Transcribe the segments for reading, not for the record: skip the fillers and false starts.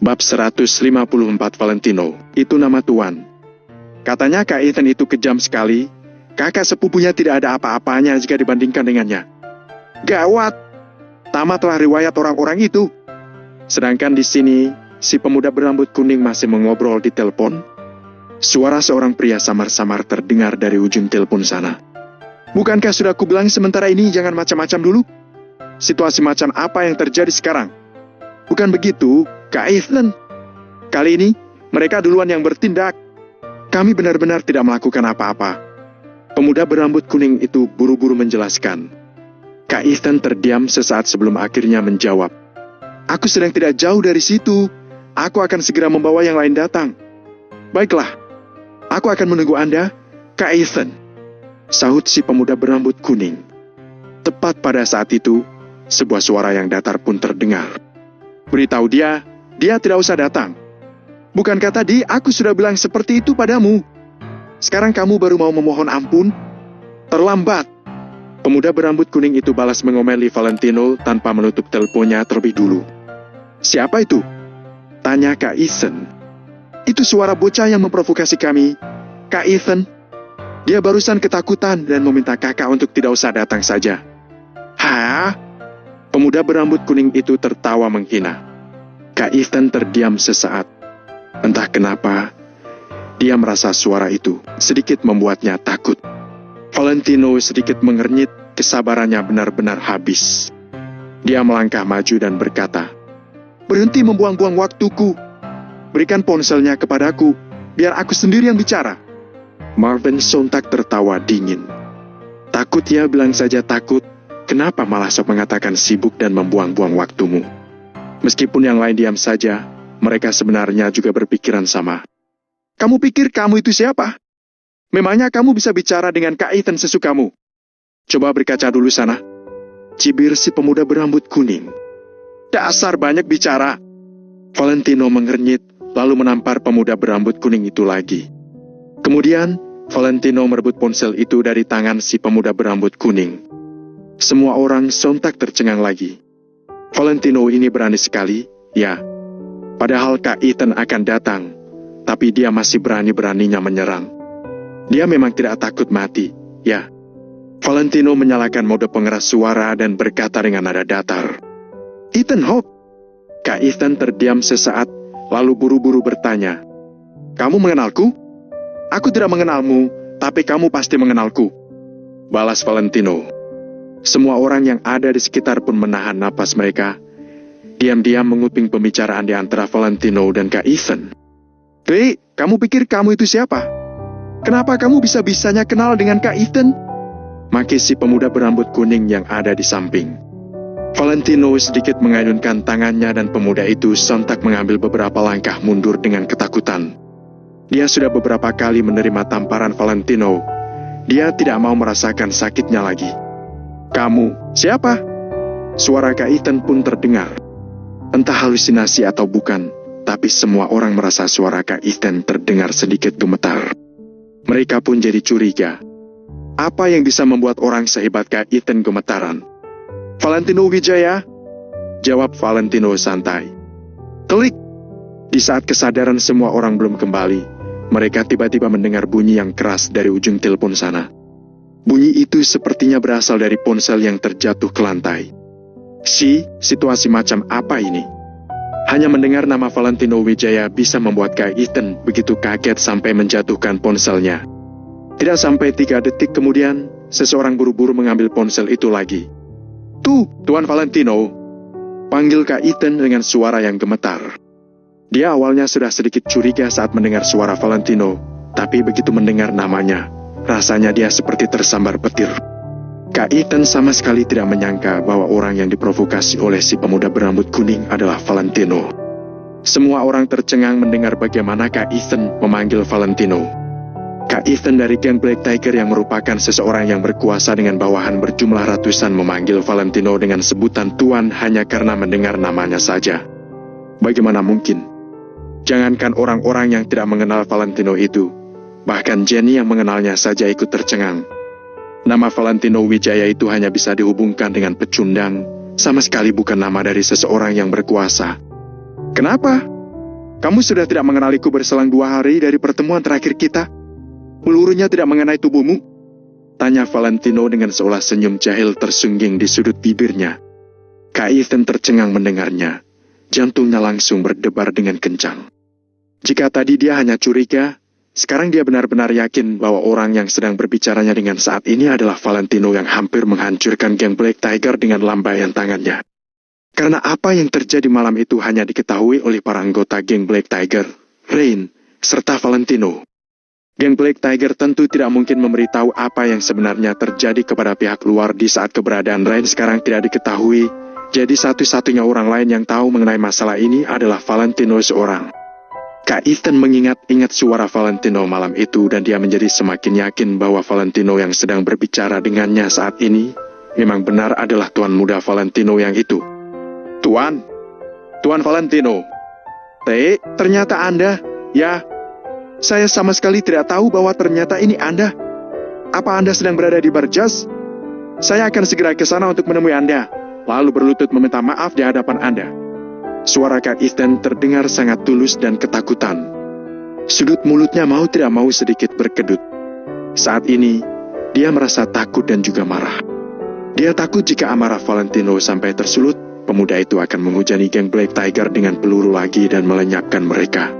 Bab 154 Valentino, itu nama Tuan. Katanya Kak Ethan itu kejam sekali. Kakak sepupunya tidak ada apa-apanya jika dibandingkan dengannya. Gawat, tamatlah riwayat orang-orang itu. Sedangkan di sini, si pemuda berambut kuning masih mengobrol di telepon. Suara seorang pria samar-samar terdengar dari ujung telepon sana. Bukankah sudah kubilang sementara ini jangan macam-macam dulu? Situasi macam apa yang terjadi sekarang? Bukan begitu, Kak Ethan. Kali ini, mereka duluan yang bertindak. Kami benar-benar tidak melakukan apa-apa. Pemuda berambut kuning itu buru-buru menjelaskan. Kak Ethan terdiam sesaat sebelum akhirnya menjawab. Aku sedang tidak jauh dari situ. Aku akan segera membawa yang lain datang. Baiklah, aku akan menunggu Anda, Kak Ethan. Sahut si pemuda berambut kuning. Tepat pada saat itu, sebuah suara yang datar pun terdengar. Beritahu dia tidak usah datang. Bukankah tadi aku sudah bilang seperti itu padamu? Sekarang kamu baru mau memohon ampun? Terlambat. Pemuda berambut kuning itu balas mengomeli Valentino tanpa menutup teleponnya terlebih dulu. Siapa itu? Tanya Kak Ethan. Itu suara bocah yang memprovokasi kami. Kak Ethan, dia barusan ketakutan dan meminta kakak untuk tidak usah datang saja. Hah? Pemuda berambut kuning itu tertawa menghina. Kak Ethan terdiam sesaat. Entah kenapa, dia merasa suara itu sedikit membuatnya takut. Valentino sedikit mengernyit, kesabarannya benar-benar habis. Dia melangkah maju dan berkata, "Berhenti membuang-buang waktuku. Berikan ponselnya kepadaku, biar aku sendiri yang bicara." Marvin sontak tertawa dingin. Takut ya, bilang saja takut. Kenapa malah sok mengatakan sibuk dan membuang-buang waktumu? Meskipun yang lain diam saja, mereka sebenarnya juga berpikiran sama. Kamu pikir kamu itu siapa? Memangnya kamu bisa bicara dengan Kak Ethan sesukamu? Coba berkaca dulu sana. Cibir si pemuda berambut kuning. Dasar banyak bicara. Valentino mengernyit, lalu menampar pemuda berambut kuning itu lagi. Kemudian, Valentino merebut ponsel itu dari tangan si pemuda berambut kuning. Semua orang sontak tercengang lagi. Valentino ini berani sekali, ya. Padahal Kak Ethan akan datang, tapi dia masih berani-beraninya menyerang. Dia memang tidak takut mati, ya. Valentino menyalakan mode pengeras suara dan berkata dengan nada datar. Ethan Hawke. Kak Ethan terdiam sesaat, lalu buru-buru bertanya. Kamu mengenalku? Aku tidak mengenalmu, tapi kamu pasti mengenalku. Balas Valentino. Semua orang yang ada di sekitar pun menahan napas mereka. Diam-diam menguping pembicaraan di antara Valentino dan Kak Ethan. Hei, kamu pikir kamu itu siapa? Kenapa kamu bisa-bisanya kenal dengan Kak Ethan? Maki si pemuda berambut kuning yang ada di samping. Valentino sedikit mengayunkan tangannya dan pemuda itu sontak mengambil beberapa langkah mundur dengan ketakutan. Dia sudah beberapa kali menerima tamparan Valentino. Dia tidak mau merasakan sakitnya lagi. Kamu, siapa? Suara Kak Ethan pun terdengar. Entah halusinasi atau bukan, tapi semua orang merasa suara Kak Ethan terdengar sedikit gemetar. Mereka pun jadi curiga. Apa yang bisa membuat orang sehebat Kak Ethan gemetaran? Valentino Wijaya? Jawab Valentino santai. Klik! Di saat kesadaran semua orang belum kembali, mereka tiba-tiba mendengar bunyi yang keras dari ujung telepon sana. Bunyi itu sepertinya berasal dari ponsel yang terjatuh ke lantai. Situasi macam apa ini? Hanya mendengar nama Valentino Wijaya bisa membuat Kak Ethan begitu kaget sampai menjatuhkan ponselnya. Tidak sampai 3 detik kemudian, seseorang buru-buru mengambil ponsel itu lagi. Tuh, Tuan Valentino, panggil Kak Ethan dengan suara yang gemetar. Dia awalnya sudah sedikit curiga saat mendengar suara Valentino, tapi begitu mendengar namanya, rasanya dia seperti tersambar petir. Kak Ethan sama sekali tidak menyangka bahwa orang yang diprovokasi oleh si pemuda berambut kuning adalah Valentino. Semua orang tercengang mendengar bagaimana Kak Ethan memanggil Valentino. Kak Ethan dari geng Black Tiger yang merupakan seseorang yang berkuasa dengan bawahan berjumlah ratusan memanggil Valentino dengan sebutan Tuan hanya karena mendengar namanya saja. Bagaimana mungkin? Jangankan orang-orang yang tidak mengenal Valentino itu, bahkan Jenny yang mengenalnya saja ikut tercengang. Nama Valentino Wijaya itu hanya bisa dihubungkan dengan pecundang, sama sekali bukan nama dari seseorang yang berkuasa. Kenapa? Kamu sudah tidak mengenaliku berselang 2 hari dari pertemuan terakhir kita? Pelurunya tidak mengenai tubuhmu? Tanya Valentino dengan seolah senyum jahil tersungging di sudut bibirnya. Kak Ethan tercengang mendengarnya. Jantungnya langsung berdebar dengan kencang. Jika tadi dia hanya curiga, sekarang dia benar-benar yakin bahwa orang yang sedang berbicaranya dengan saat ini adalah Valentino yang hampir menghancurkan geng Black Tiger dengan lambaian tangannya. Karena apa yang terjadi malam itu hanya diketahui oleh para anggota geng Black Tiger, Rain, serta Valentino. Geng Black Tiger tentu tidak mungkin memberitahu apa yang sebenarnya terjadi kepada pihak luar di saat keberadaan Rain sekarang tidak diketahui. Jadi satu-satunya orang lain yang tahu mengenai masalah ini adalah Valentino seorang. Kak Ethan mengingat-ingat suara Valentino malam itu dan dia menjadi semakin yakin bahwa Valentino yang sedang berbicara dengannya saat ini memang benar adalah tuan muda Valentino yang itu. Tuan Valentino. Ternyata Anda, ya. Saya sama sekali tidak tahu bahwa ternyata ini Anda. Apa Anda sedang berada di bar jazz? Saya akan segera ke sana untuk menemui Anda, lalu berlutut meminta maaf di hadapan Anda. Suara Kak Ethan terdengar sangat tulus dan ketakutan. Sudut mulutnya mau tidak mau sedikit berkedut. Saat ini, dia merasa takut dan juga marah. Dia takut jika amarah Valentino sampai tersulut, pemuda itu akan menghujani geng Black Tiger dengan peluru lagi dan melenyapkan mereka.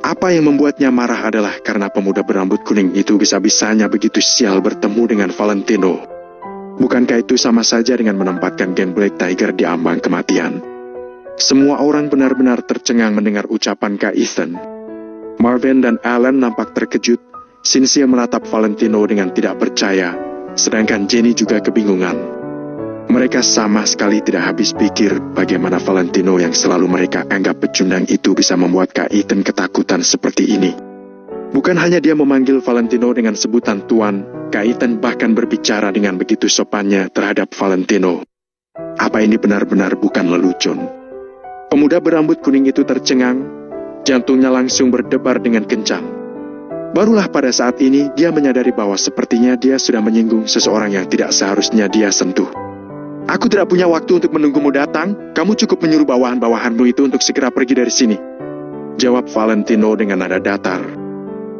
Apa yang membuatnya marah adalah karena pemuda berambut kuning itu bisa-bisanya begitu sial bertemu dengan Valentino. Bukankah itu sama saja dengan menempatkan geng Black Tiger di ambang kematian? Semua orang benar-benar tercengang mendengar ucapan Kak Ethan. Marvin dan Alan nampak terkejut. Cynthia menatap Valentino dengan tidak percaya, sedangkan Jenny juga kebingungan. Mereka sama sekali tidak habis pikir bagaimana Valentino yang selalu mereka anggap pecundang itu bisa membuat Kak Ethan ketakutan seperti ini. Bukan hanya dia memanggil Valentino dengan sebutan Tuan, Kak Ethan bahkan berbicara dengan begitu sopannya terhadap Valentino. Apa ini benar-benar bukan lelucon? Pemuda berambut kuning itu tercengang, jantungnya langsung berdebar dengan kencang. Barulah pada saat ini dia menyadari bahwa sepertinya dia sudah menyinggung seseorang yang tidak seharusnya dia sentuh. Aku tidak punya waktu untuk menunggumu datang, kamu cukup menyuruh bawahan-bawahanmu itu untuk segera pergi dari sini. Jawab Valentino dengan nada datar.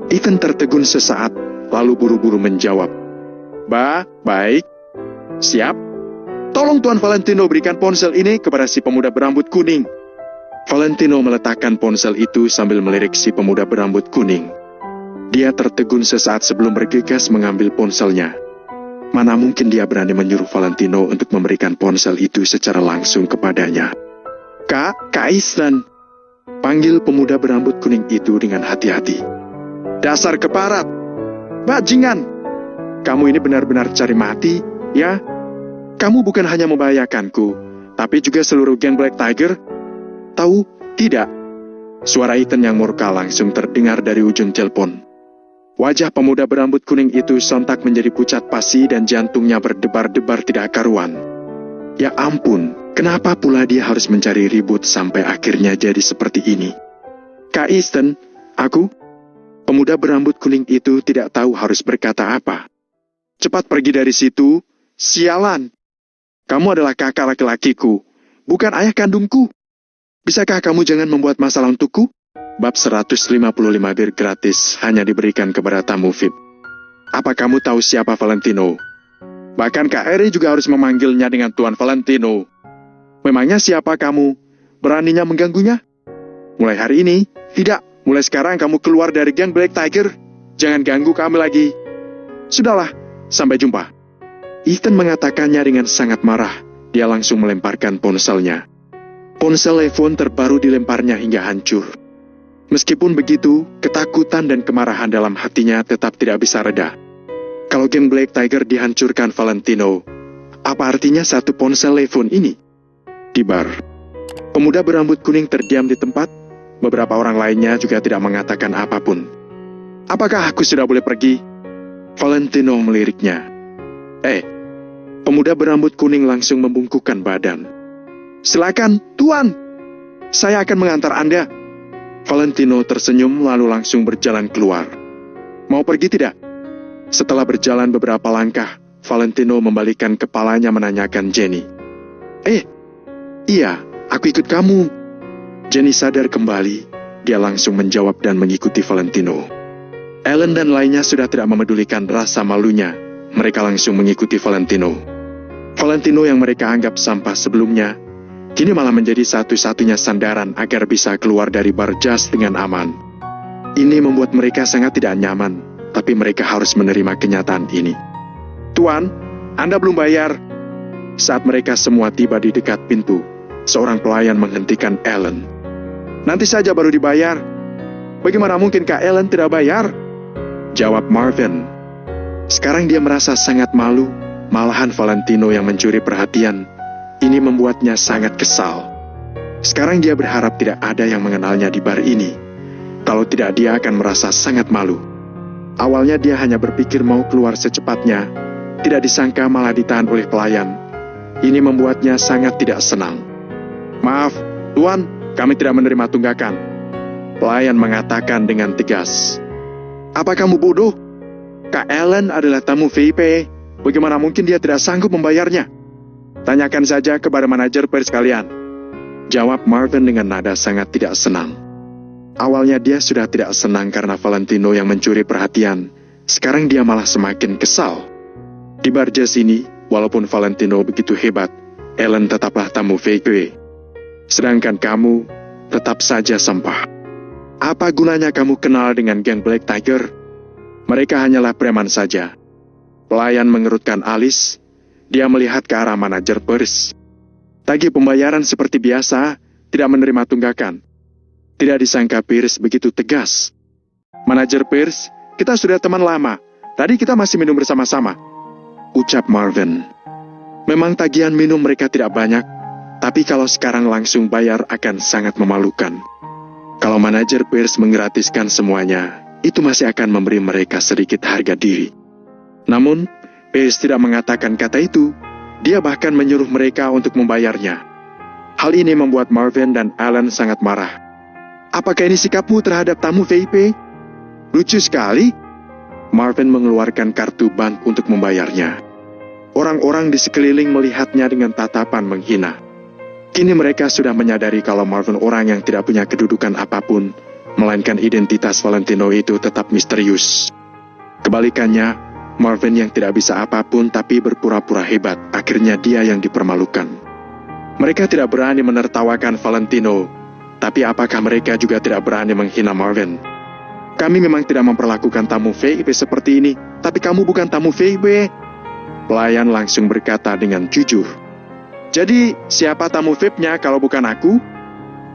Ethan tertegun sesaat, lalu buru-buru menjawab. Baik. Siap. Tolong Tuan Valentino berikan ponsel ini kepada si pemuda berambut kuning. Valentino meletakkan ponsel itu sambil melirik si pemuda berambut kuning. Dia tertegun sesaat sebelum bergegas mengambil ponselnya. Mana mungkin dia berani menyuruh Valentino untuk memberikan ponsel itu secara langsung kepadanya. Kak Ethan, panggil pemuda berambut kuning itu dengan hati-hati. Dasar keparat, bajingan, kamu ini benar-benar cari mati, ya? Kamu bukan hanya membahayakanku, tapi juga seluruh geng Black Tiger. Tahu, tidak? Suara Ethan yang murka langsung terdengar dari ujung telepon. Wajah pemuda berambut kuning itu sontak menjadi pucat pasi dan jantungnya berdebar-debar tidak karuan. Ya ampun, kenapa pula dia harus mencari ribut sampai akhirnya jadi seperti ini? Kak Ethan, aku? Pemuda berambut kuning itu tidak tahu harus berkata apa. Cepat pergi dari situ, sialan. Kamu adalah kakak laki-lakiku, bukan ayah kandungku. Bisakah kamu jangan membuat masalah untukku? Bab 155 bir gratis hanya diberikan kepada tamu VIP. Apa kamu tahu siapa Valentino? Bahkan Kak Eri juga harus memanggilnya dengan Tuan Valentino. Memangnya siapa kamu? Beraninya mengganggunya? Mulai hari ini, tidak. Mulai sekarang kamu keluar dari geng Black Tiger. Jangan ganggu kami lagi. Sudahlah, sampai jumpa. Ethan mengatakannya dengan sangat marah. Dia langsung melemparkan ponselnya. Ponsel iPhone terbaru dilemparnya hingga hancur. Meskipun begitu, ketakutan dan kemarahan dalam hatinya tetap tidak bisa reda. Kalau geng Black Tiger dihancurkan Valentino, apa artinya satu ponsel iPhone ini? Di bar, pemuda berambut kuning terdiam di tempat. Beberapa orang lainnya juga tidak mengatakan apapun. Apakah aku sudah boleh pergi? Valentino meliriknya. Pemuda berambut kuning langsung membungkukkan badan. Silakan, Tuan. Saya akan mengantar Anda. Valentino tersenyum lalu langsung berjalan keluar. Mau pergi tidak? Setelah berjalan beberapa langkah, Valentino membalikkan kepalanya menanyakan Jenny. Iya, aku ikut kamu. Jenny sadar kembali dia langsung menjawab dan mengikuti Valentino. Ellen dan lainnya sudah tidak memedulikan rasa malunya. Mereka langsung mengikuti Valentino. Valentino yang mereka anggap sampah sebelumnya, kini malah menjadi satu-satunya sandaran agar bisa keluar dari bar jazz dengan aman. Ini membuat mereka sangat tidak nyaman, tapi mereka harus menerima kenyataan ini. "Tuan, Anda belum bayar." Saat mereka semua tiba di dekat pintu, seorang pelayan menghentikan Ellen. "Nanti saja baru dibayar." "Bagaimana mungkin Kak Ellen tidak bayar?" jawab Marvin. Sekarang dia merasa sangat malu, malahan Valentino yang mencuri perhatian. Ini membuatnya sangat kesal. Sekarang dia berharap tidak ada yang mengenalnya di bar ini. Kalau tidak, dia akan merasa sangat malu. Awalnya dia hanya berpikir mau keluar secepatnya. Tidak disangka malah ditahan oleh pelayan. Ini membuatnya sangat tidak senang. "Maaf, Tuan, kami tidak menerima tunggakan," pelayan mengatakan dengan tegas. "Apa kamu bodoh? Kak Ellen adalah tamu VIP. Bagaimana mungkin dia tidak sanggup membayarnya? Tanyakan saja kepada manajer per sekalian," jawab Marvin dengan nada sangat tidak senang. Awalnya dia sudah tidak senang karena Valentino yang mencuri perhatian. Sekarang dia malah semakin kesal. Di bar jazz ini, walaupun Valentino begitu hebat, Ellen tetaplah tamu VIP. Sedangkan kamu tetap saja sampah. Apa gunanya kamu kenal dengan geng Black Tiger? Mereka hanyalah preman saja. Pelayan mengerutkan alis. Dia melihat ke arah manajer pers. Tagih pembayaran seperti biasa, tidak menerima tunggakan. Tidak disangka Pierce begitu tegas. "Manajer Pierce, kita sudah teman lama. Tadi kita masih minum bersama-sama," ucap Marvin. Memang tagihan minum mereka tidak banyak, tapi kalau sekarang langsung bayar akan sangat memalukan. Kalau manajer Pierce menggratiskan semuanya, itu masih akan memberi mereka sedikit harga diri. Namun, Pierce tidak mengatakan kata itu. Dia bahkan menyuruh mereka untuk membayarnya. Hal ini membuat Marvin dan Ellen sangat marah. "Apakah ini sikapmu terhadap tamu VIP? Lucu sekali." Marvin mengeluarkan kartu bank untuk membayarnya. Orang-orang di sekeliling melihatnya dengan tatapan menghina. Kini mereka sudah menyadari kalau Marvin orang yang tidak punya kedudukan apapun, melainkan identitas Valentino itu tetap misterius. Kebalikannya, Marvin yang tidak bisa apapun tapi berpura-pura hebat, akhirnya dia yang dipermalukan. Mereka tidak berani menertawakan Valentino, tapi apakah mereka juga tidak berani menghina Marvin? "Kami memang tidak memperlakukan tamu VIP seperti ini, tapi kamu bukan tamu VIP." Pelayan langsung berkata dengan jujur. "Jadi, siapa tamu VIP-nya kalau bukan aku?"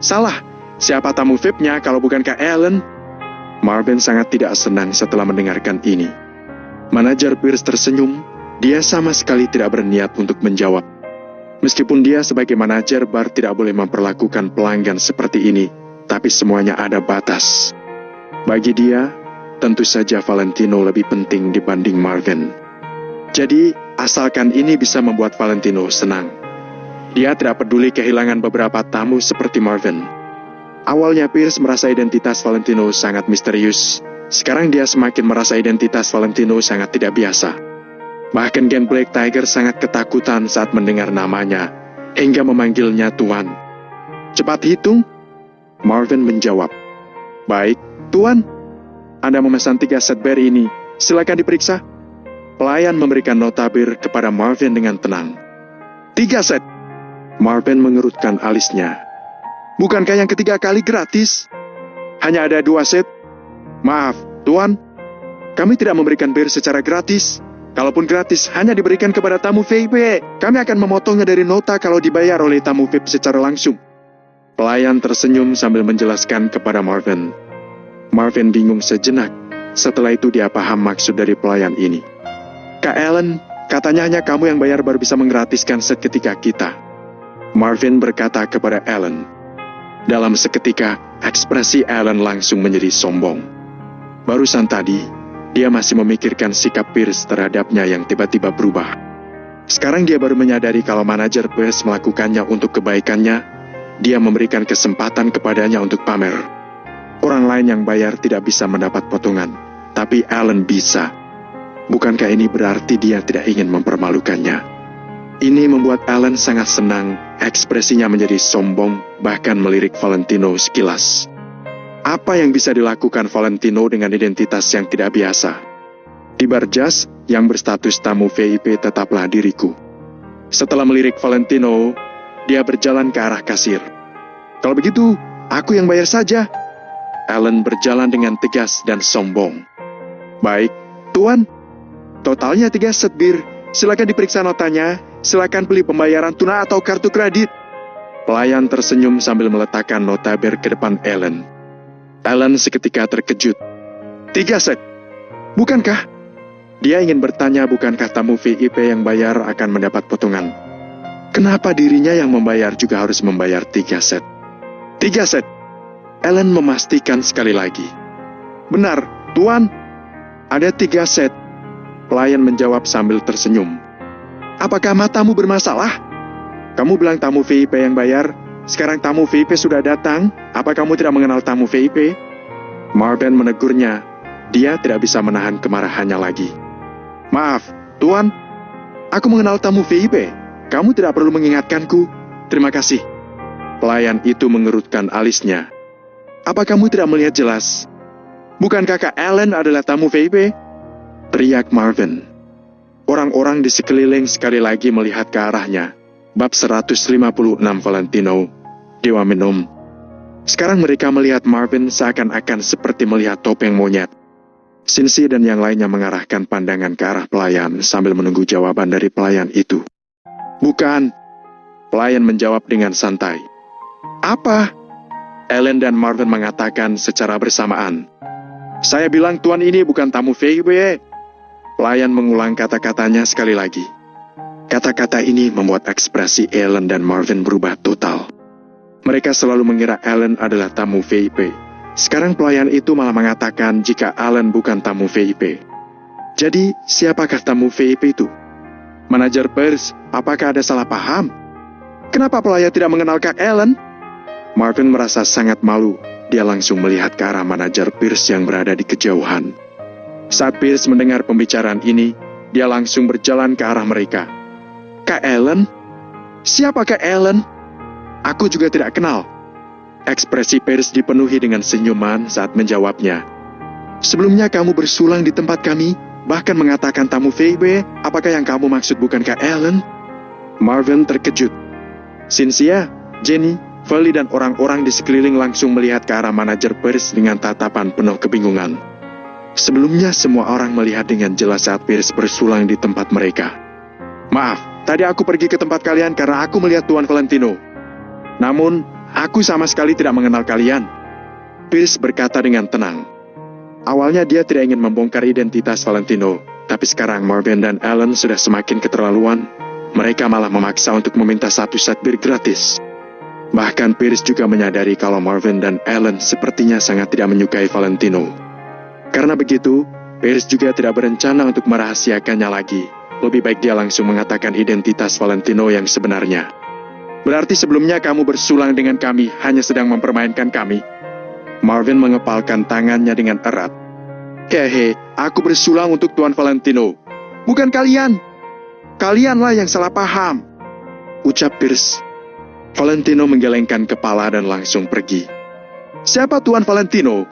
"Salah, siapa tamu VIP-nya kalau bukan Kak Ellen?" Marvin sangat tidak senang setelah mendengarkan ini. Manajer Pierce tersenyum, dia sama sekali tidak berniat untuk menjawab. Meskipun dia sebagai manajer bar tidak boleh memperlakukan pelanggan seperti ini, tapi semuanya ada batas. Bagi dia, tentu saja Valentino lebih penting dibanding Marvin. Jadi, asalkan ini bisa membuat Valentino senang. Dia tidak peduli kehilangan beberapa tamu seperti Marvin. Awalnya Pierce merasa identitas Valentino sangat misterius. Sekarang dia semakin merasa identitas Valentino sangat tidak biasa. Bahkan geng Black Tiger sangat ketakutan saat mendengar namanya, hingga memanggilnya Tuan. "Cepat hitung," Marvin menjawab. "Baik, Tuan. Anda memesan 3 set bir ini, silakan diperiksa." Pelayan memberikan nota bir kepada Marvin dengan tenang. 3 set. Marvin mengerutkan alisnya. "Bukankah yang ketiga kali gratis? Hanya ada 2 set. Maaf, Tuan. Kami tidak memberikan bir secara gratis. Kalaupun gratis, hanya diberikan kepada tamu VIP. Kami akan memotongnya dari nota kalau dibayar oleh tamu VIP secara langsung." Pelayan tersenyum sambil menjelaskan kepada Marvin. Marvin bingung sejenak. Setelah itu dia paham maksud dari pelayan ini. "Kak Ellen, katanya hanya kamu yang bayar baru bisa menggratiskan set ketika kita," Marvin berkata kepada Ellen. Dalam seketika, ekspresi Ellen langsung menjadi sombong. Barusan tadi, dia masih memikirkan sikap Pierce terhadapnya yang tiba-tiba berubah. Sekarang dia baru menyadari kalau manajer Pierce melakukannya untuk kebaikannya. Dia memberikan kesempatan kepadanya untuk pamer. Orang lain yang bayar tidak bisa mendapat potongan, tapi Ellen bisa. Bukankah ini berarti dia tidak ingin mempermalukannya? Ini membuat Ellen sangat senang. Ekspresinya menjadi sombong, bahkan melirik Valentino sekilas. Apa yang bisa dilakukan Valentino dengan identitas yang tidak biasa? Di bar jas yang berstatus tamu VIP tetaplah diriku. Setelah melirik Valentino, dia berjalan ke arah kasir. Kalau begitu, aku yang bayar saja. Alan berjalan dengan tegas dan sombong. Baik, Tuan. Totalnya 3 set bir. Silakan diperiksa notanya. Silakan pilih pembayaran tunai atau kartu kredit. Pelayan tersenyum sambil meletakkan nota bir ke depan Alan. Alan seketika terkejut. 3 set? Bukankah? Dia ingin bertanya bukankah tamu VIP yang bayar akan mendapat potongan. Kenapa dirinya yang membayar juga harus membayar 3 set? 3 set? Alan memastikan sekali lagi. Benar, Tuan. Ada 3 set. Pelayan menjawab sambil tersenyum. Apakah matamu bermasalah? Kamu bilang tamu VIP yang bayar, sekarang tamu VIP sudah datang, apa kamu tidak mengenal tamu VIP? Marvin menegurnya, dia tidak bisa menahan kemarahannya lagi. Maaf, Tuan, aku mengenal tamu VIP, kamu tidak perlu mengingatkanku, terima kasih. Pelayan itu mengerutkan alisnya. Apa kamu tidak melihat jelas? Bukankah Kak Alan adalah tamu VIP? Teriak Marvin. Orang-orang di sekeliling sekali lagi melihat ke arahnya. Bab 156 Valentino, Dewa Minum. Sekarang mereka melihat Marvin seakan-akan seperti melihat topeng monyet. Sinsi dan yang lainnya mengarahkan pandangan ke arah pelayan sambil menunggu jawaban dari pelayan itu. Bukan. Pelayan menjawab dengan santai. Apa? Alan dan Marvin mengatakan secara bersamaan. Saya bilang Tuan ini bukan tamu VIP. Pelayan mengulang kata-katanya sekali lagi. Kata-kata ini membuat ekspresi Alan dan Marvin berubah total. Mereka selalu mengira Alan adalah tamu VIP. Sekarang pelayan itu malah mengatakan jika Alan bukan tamu VIP. Jadi, siapakah tamu VIP itu? Manajer Pierce, apakah ada salah paham? Kenapa pelayan tidak mengenal Kak Alan? Marvin merasa sangat malu. Dia langsung melihat ke arah manajer Pierce yang berada di kejauhan. Saat Pierce mendengar pembicaraan ini, dia langsung berjalan ke arah mereka. Kak Alan? Siapa Kak Alan? Aku juga tidak kenal. Ekspresi Pierce dipenuhi dengan senyuman saat menjawabnya. Sebelumnya kamu bersulang di tempat kami, bahkan mengatakan tamu VIP, apakah yang kamu maksud bukan Kak Alan? Marvin terkejut. Cynthia, Jenny, Feli dan orang-orang di sekeliling langsung melihat ke arah manajer Pierce dengan tatapan penuh kebingungan. Sebelumnya semua orang melihat dengan jelas saat Pierce bersulang di tempat mereka. Maaf, tadi aku pergi ke tempat kalian karena aku melihat Tuan Valentino. Namun, aku sama sekali tidak mengenal kalian. Pierce berkata dengan tenang. Awalnya dia tidak ingin membongkar identitas Valentino, tapi sekarang Marvin dan Alan sudah semakin keterlaluan. Mereka malah memaksa untuk meminta 1 set bir gratis. Bahkan Pierce juga menyadari kalau Marvin dan Alan sepertinya sangat tidak menyukai Valentino. Karena begitu, Pierce juga tidak berencana untuk merahasiakannya lagi. Lebih baik dia langsung mengatakan identitas Valentino yang sebenarnya. Berarti sebelumnya kamu bersulang dengan kami hanya sedang mempermainkan kami. Marvin mengepalkan tangannya dengan erat. Hehe, aku bersulang untuk Tuan Valentino. Bukan kalian. Kalianlah yang salah paham. Ucap Pierce. Valentino menggelengkan kepala dan langsung pergi. Siapa Tuan Valentino?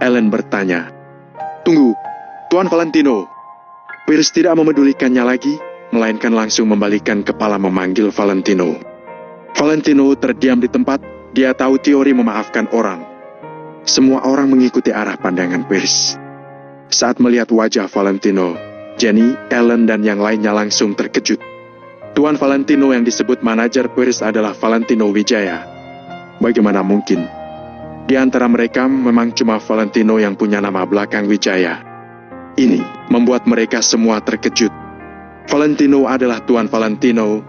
Alan bertanya. Tunggu, Tuan Valentino. Pierce tidak memedulikannya lagi, melainkan langsung membalikkan kepala memanggil Valentino. Valentino terdiam di tempat, dia tahu teori memaafkan orang. Semua orang mengikuti arah pandangan Pierce. Saat melihat wajah Valentino, Jenny, Alan dan yang lainnya langsung terkejut. Tuan Valentino yang disebut manajer Pierce adalah Valentino Wijaya. Bagaimana mungkin? Di antara mereka memang cuma Valentino yang punya nama belakang Wijaya. Ini membuat mereka semua terkejut. Valentino adalah Tuan Valentino,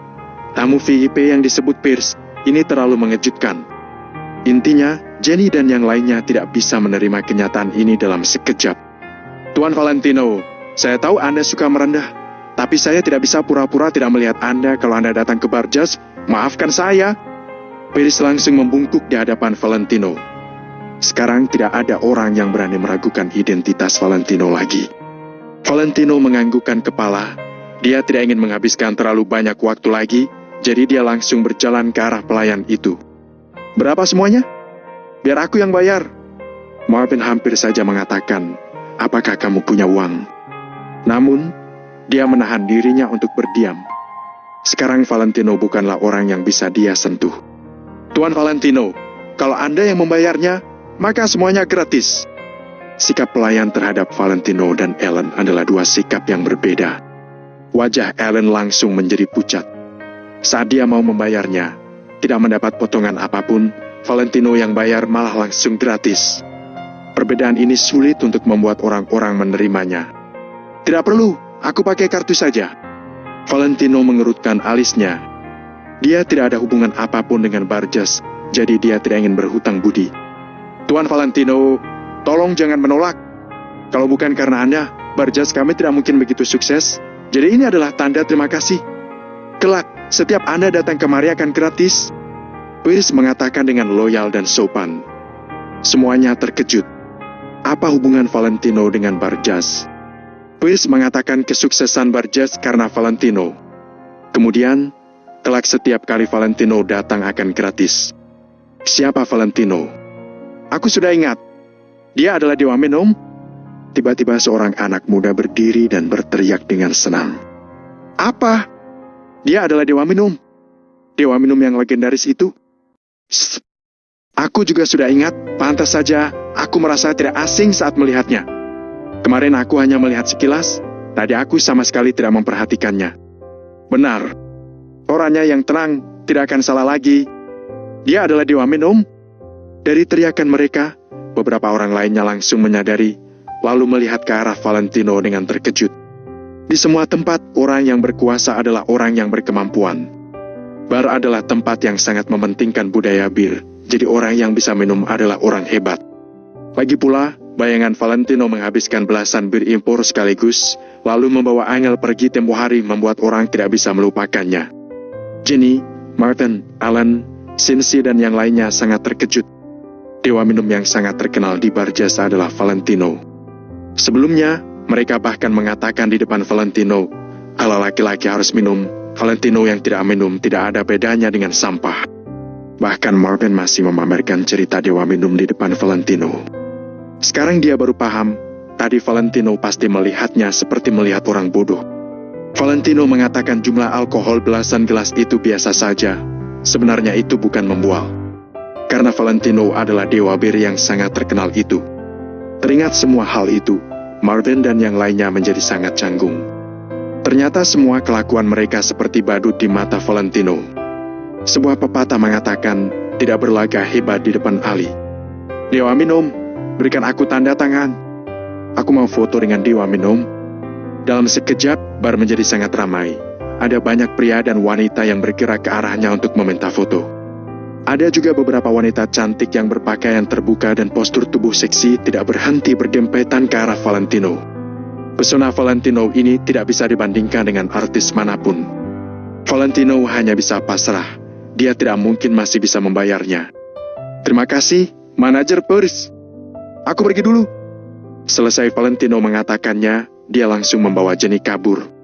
tamu VIP yang disebut Pierce. Ini terlalu mengejutkan. Intinya, Jenny dan yang lainnya tidak bisa menerima kenyataan ini dalam sekejap. Tuan Valentino, saya tahu Anda suka merendah, tapi saya tidak bisa pura-pura tidak melihat Anda kalau Anda datang ke bar jazz. Maafkan saya. Pierce langsung membungkuk di hadapan Valentino. Sekarang tidak ada orang yang berani meragukan identitas Valentino lagi. Valentino menganggukkan kepala. Dia tidak ingin menghabiskan terlalu banyak waktu lagi, jadi dia langsung berjalan ke arah pelayan itu. Berapa semuanya? Biar aku yang bayar. Marvin hampir saja mengatakan, apakah kamu punya uang? Namun, dia menahan dirinya untuk berdiam. Sekarang Valentino bukanlah orang yang bisa dia sentuh. Tuan Valentino, kalau Anda yang membayarnya, maka semuanya gratis. Sikap pelayan terhadap Valentino dan Ellen adalah dua sikap yang berbeda. Wajah Ellen langsung menjadi pucat. Saat dia mau membayarnya, tidak mendapat potongan apapun, Valentino yang bayar malah langsung gratis. Perbedaan ini sulit untuk membuat orang-orang menerimanya. Tidak perlu, aku pakai kartu saja. Valentino mengerutkan alisnya. Dia tidak ada hubungan apapun dengan Barjas, jadi dia tidak ingin berhutang budi. Tuan Valentino, tolong jangan menolak. Kalau bukan karena Anda, Barjas kami tidak mungkin begitu sukses. Jadi ini adalah tanda terima kasih. Kelak, setiap Anda datang kemari akan gratis. Pierce mengatakan dengan loyal dan sopan. Semuanya terkejut. Apa hubungan Valentino dengan Barjas? Pierce mengatakan kesuksesan Barjas karena Valentino. Kemudian, kelak setiap kali Valentino datang akan gratis. Siapa Valentino? Aku sudah ingat. Dia adalah dewa minum. Tiba-tiba seorang anak muda berdiri dan berteriak dengan senang. Apa? Dia adalah dewa minum. Dewa minum yang legendaris itu. Shh. Aku juga sudah ingat, pantas saja aku merasa tidak asing saat melihatnya. Kemarin aku hanya melihat sekilas, tadi aku sama sekali tidak memperhatikannya. Benar, orangnya yang tenang, tidak akan salah lagi. Dia adalah dewa minum. Dari teriakan mereka, beberapa orang lainnya langsung menyadari, lalu melihat ke arah Valentino dengan terkejut. Di semua tempat, orang yang berkuasa adalah orang yang berkemampuan. Bar adalah tempat yang sangat mementingkan budaya bir. Jadi orang yang bisa minum adalah orang hebat. Lagi pula, bayangan Valentino menghabiskan belasan bir impor sekaligus, lalu membawa Angel pergi tempo hari membuat orang tidak bisa melupakannya. Jenny, Martin, Alan, Cincy dan yang lainnya sangat terkejut. Dewa minum yang sangat terkenal di Barjas adalah Valentino. Sebelumnya, mereka bahkan mengatakan di depan Valentino, kalau laki-laki harus minum, Valentino yang tidak minum tidak ada bedanya dengan sampah. Bahkan Marvin masih memamerkan cerita dewa minum di depan Valentino. Sekarang dia baru paham, tadi Valentino pasti melihatnya seperti melihat orang bodoh. Valentino mengatakan jumlah alkohol belasan gelas itu biasa saja. Sebenarnya itu bukan membual. Karena Valentino adalah dewa bir yang sangat terkenal itu. Teringat semua hal itu, Marvin dan yang lainnya menjadi sangat canggung. Ternyata semua kelakuan mereka seperti badut di mata Valentino. Sebuah pepatah mengatakan, tidak berlagak hebat di depan Ali. Dewa minum, berikan aku tanda tangan. Aku mau foto dengan dewa minum. Dalam sekejap, bar menjadi sangat ramai. Ada banyak pria dan wanita yang bergerak ke arahnya untuk meminta foto. Ada juga beberapa wanita cantik yang berpakaian terbuka dan postur tubuh seksi tidak berhenti berdempetan ke arah Valentino. Pesona Valentino ini tidak bisa dibandingkan dengan artis manapun. Valentino hanya bisa pasrah. Dia tidak mungkin masih bisa membayarnya. Terima kasih, manajer Pierce. Aku pergi dulu. Selesai Valentino mengatakannya, dia langsung membawa Jenny kabur.